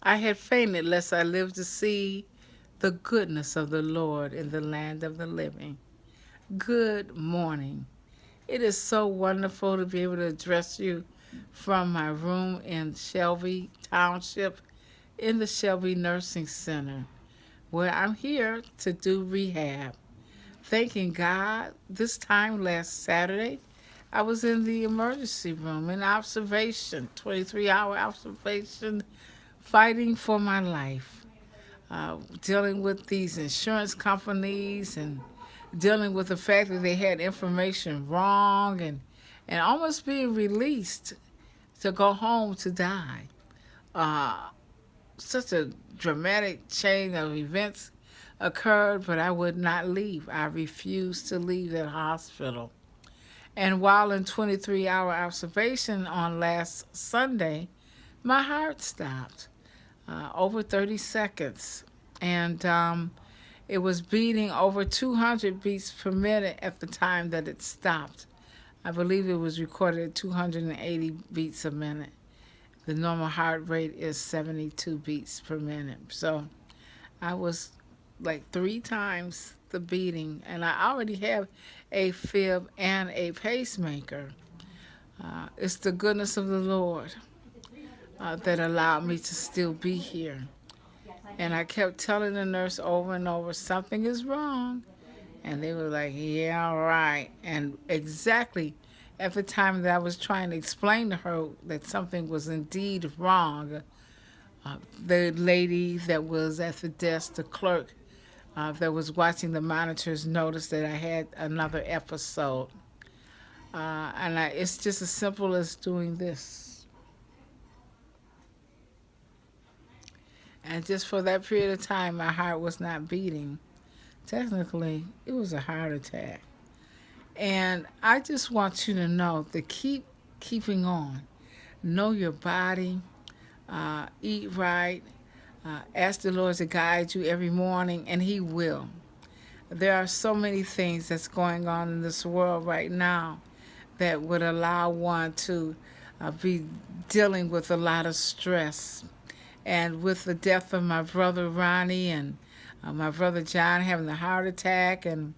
I had fainted lest I live to see the goodness of the Lord in the land of the living. Good morning. It is so wonderful to be able to address you from my room in Shelby Township in the Shelby Nursing Center, where I'm here to do rehab. Thanking God, this time last Saturday, I was in the emergency room in observation, 23-hour observation, fighting for my life, dealing with these insurance companies and dealing with the fact that they had information wrong and almost being released to go home to die. Uh, Such a dramatic chain of events occurred, but I would not leave. I refused to leave that hospital. And while in 23-hour observation on last Sunday, my heart stopped over 30 seconds. And it was beating over 200 beats per minute at the time that it stopped. I believe it was recorded at 280 beats a minute. The normal heart rate is 72 beats per minute. So I was like three times the beating, and I already have a fib and a pacemaker. It's the goodness of the Lord that allowed me to still be here. And I kept telling the nurse over and over, something is wrong. And they were like, yeah, right. And exactly at the time that I was trying to explain to her that something was indeed wrong, the lady that was at the desk, the clerk that was watching the monitors, noticed that I had another episode. It's just as simple as doing this. And just for that period of time, my heart was not beating. Technically, it was a heart attack. And I just want you to know to keep keeping on. Know your body, eat right, ask the Lord to guide you every morning, and He will. There are so many things that's going on in this world right now that would allow one to be dealing with a lot of stress. And with the death of my brother Ronnie and my brother John having the heart attack, and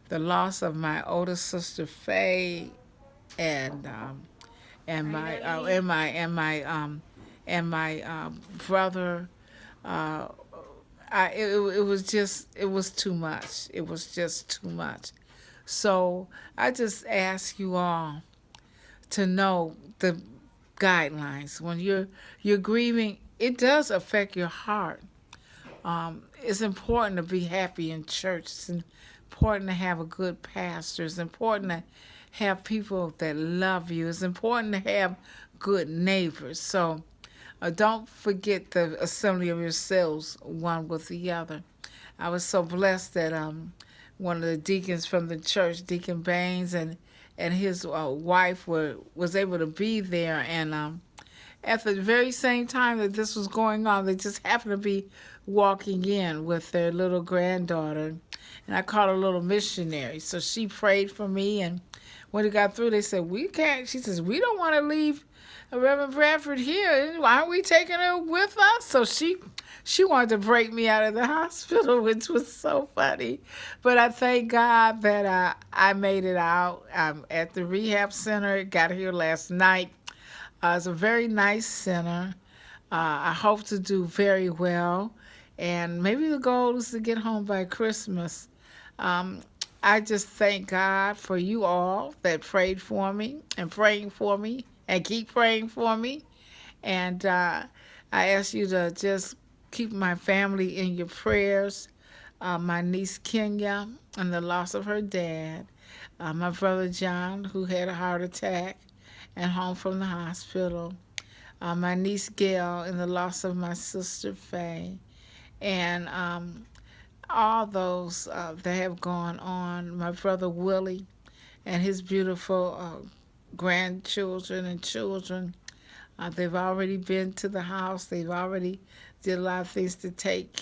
the loss of my older sister Faye, and and my and my brother, uh, it was just, it was too much. It was just too much. So I just ask you all to know the guidelines when you're grieving. It does affect your heart. It's important to be happy in church. It's important to have a good pastor. It's important to have people that love you. It's important to have good neighbors. So don't forget the assembly of yourselves one with the other. I was so blessed that one of the deacons from the church, Deacon Baines, and his wife was able to be there, and at the very same time that this was going on, they just happened to be walking in with their little granddaughter. And I called her little missionary. So she prayed for me. And when it got through, they said, we can't. She says, we don't want to leave Reverend Bradford here. Why aren't we taking her with us? So she wanted to break me out of the hospital, which was so funny. But I thank God that I made it out. I'm at the rehab center. Got here last night. It's a very nice center. I hope to do very well. And maybe the goal is to get home by Christmas. Um, I just thank God for you all that prayed for me and praying for me and keep praying for me. And I ask you to just keep my family in your prayers. My niece Kenya and the loss of her dad. My brother John, who had a heart attack and home from the hospital. My niece Gail and the loss of my sister Faye. And all those that have gone on. My brother Willie and his beautiful grandchildren and children. They've already been to the house. They've already did a lot of things to take